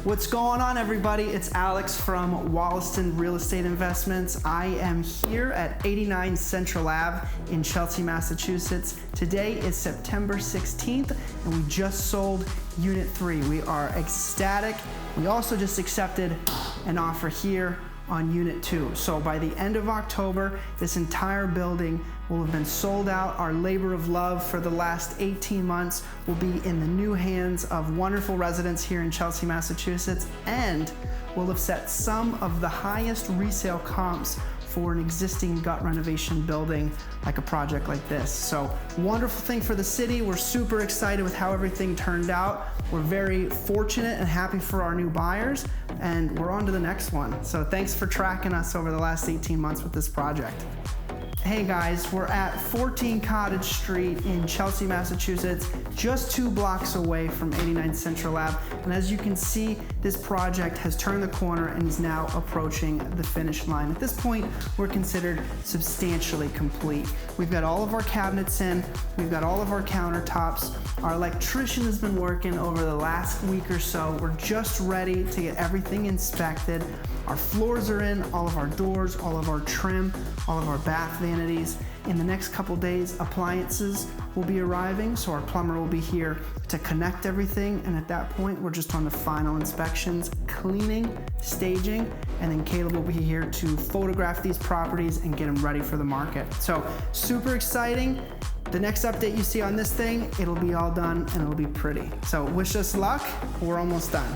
What's going on, everybody? It's Alex from Wollaston Real Estate Investments. I am here at 89 Central Ave in Chelsea, Massachusetts. Today is September 16th, and we just sold Unit 3. We are ecstatic. We also just accepted an offer here on Unit 2. So by the end of October, this entire building will have been sold out. Our labor of love for the last 18 months will be in the new hands of wonderful residents here in Chelsea, Massachusetts, and we'll have set some of the highest resale comps for an existing gut renovation building like a project like this. So wonderful thing for the city. We're super excited with how everything turned out. We're very fortunate and happy for our new buyers, and we're on to the next one. So thanks for tracking us over the last 18 months with this project. Hey guys, we're at 14 Cottage Street in Chelsea, Massachusetts, just 2 blocks away from 89 Central Ave. And as you can see, this project has turned the corner and is now approaching the finish line. At this point, we're considered substantially complete. We've got all of our cabinets in, we've got all of our countertops. Our electrician has been working over the last week or so. We're just ready to get everything inspected. Our floors are in, all of our doors, all of our trim, all of our bath vanities. In the next couple days, appliances will be arriving, so our plumber will be here to connect everything, and at that point, we're just on the final inspections, cleaning, staging, and then Caleb will be here to photograph these properties and get them ready for the market. So super exciting. The next update you see on this thing, it'll be all done and it'll be pretty. So wish us luck, we're almost done.